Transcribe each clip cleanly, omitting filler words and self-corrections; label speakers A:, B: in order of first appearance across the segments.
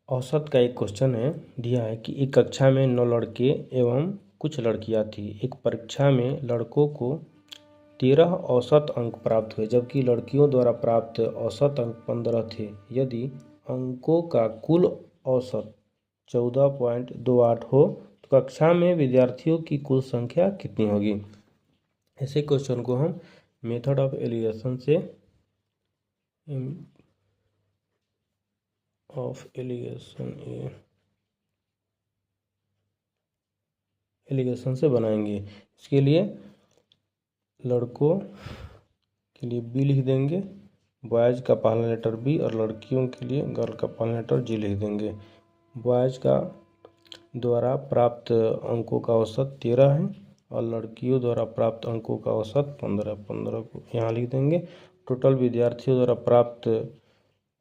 A: औसत का एक क्वेश्चन है, दिया है कि एक कक्षा में 9 लड़के एवं कुछ लड़कियां थी। एक परीक्षा में लड़कों को 13 औसत अंक प्राप्त हुए जबकि लड़कियों द्वारा प्राप्त औसत अंक 15 थे। यदि अंकों का कुल औसत 14.28 हो तो कक्षा में विद्यार्थियों की कुल संख्या कितनी होगी। ऐसे क्वेश्चन को हम मेथड ऑफ एलिगेशन से एलिगेशन से बनाएंगे। इसके लिए लड़कों के लिए बी लिख देंगे, बॉयज़ का पहला लेटर बी और लड़कियों के लिए गर्ल का पहला लेटर जी लिख देंगे। बॉयज़ का द्वारा प्राप्त अंकों का औसत 13 है और लड़कियों द्वारा प्राप्त अंकों का औसत 15 को यहाँ लिख देंगे। टोटल विद्यार्थियों द्वारा प्राप्त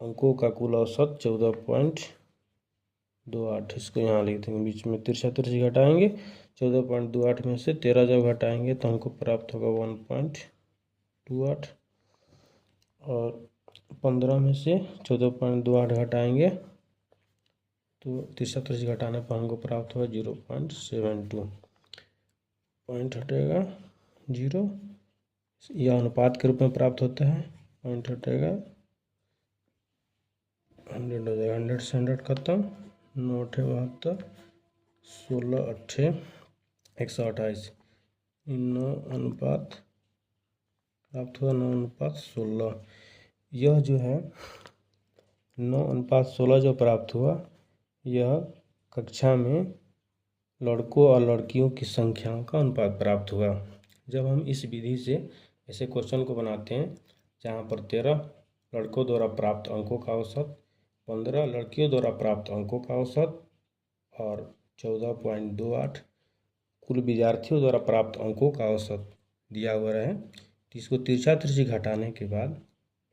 A: अंकों का कुल औसत 14.28, इसको यहाँ लिख देंगे। बीच में तिरछा तिरछी घटाएंगे, 14.28 में से 13 जब घटाएंगे तो हमको प्राप्त होगा 1.28 और 15 में से 14.28 घटाएंगे तो तिरछा तिरछी घटाने पर हमको प्राप्त होगा 0.72। पॉइंट हटेगा 0, यह अनुपात के रूप में प्राप्त होता है। पॉइंट हटेगा 100 हो जाएगा, 100 से 100 खत्म, 9 × 72, 16 × 128, 9 अनुपात प्राप्त हुआ 9:16। यह जो है 9:16 जो प्राप्त हुआ, यह कक्षा में लड़कों और लड़कियों की संख्याओं का अनुपात प्राप्त हुआ। जब हम इस विधि से ऐसे क्वेश्चन को बनाते हैं जहाँ पर 13 लड़कों द्वारा प्राप्त अंकों का औसत, 15 लड़कियों द्वारा प्राप्त अंकों का औसत और 14.28 कुल विद्यार्थियों द्वारा प्राप्त अंकों का औसत दिया हुआ है, तो इसको तिरछा तिरछी घटाने के बाद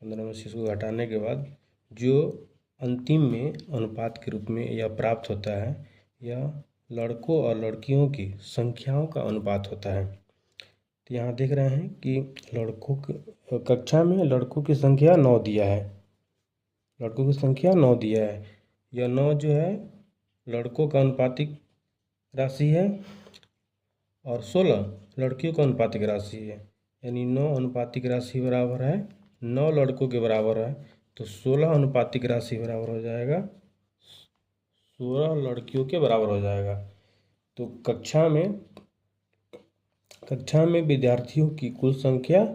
A: 15 में से इसको घटाने के बाद जो अंतिम में अनुपात के रूप में यह प्राप्त होता है, यह लड़कों और लड़कियों की संख्याओं का अनुपात होता है। तो यहाँ देख रहे हैं कि लड़कों की कक्षा में लड़कों की संख्या 9 दिया है, लड़कों की संख्या 9 दिया है। यह 9 जो है लड़कों का अनुपातिक राशि है और 16 लड़कियों का अनुपातिक राशि है, यानी 9 अनुपातिक राशि बराबर है 9 लड़कों के बराबर है, तो 16 अनुपातिक राशि बराबर हो जाएगा 16 लड़कियों के बराबर हो जाएगा। तो कक्षा में विद्यार्थियों की कुल संख्या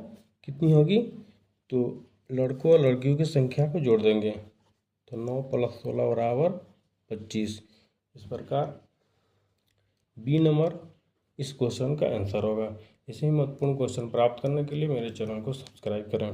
A: कितनी होगी, तो लड़कों और लड़कियों की संख्या को जोड़ देंगे तो 9 + 16 = 25। इस प्रकार बी नंबर इस क्वेश्चन का आंसर होगा। इसी महत्वपूर्ण क्वेश्चन प्राप्त करने के लिए मेरे चैनल को सब्सक्राइब करें।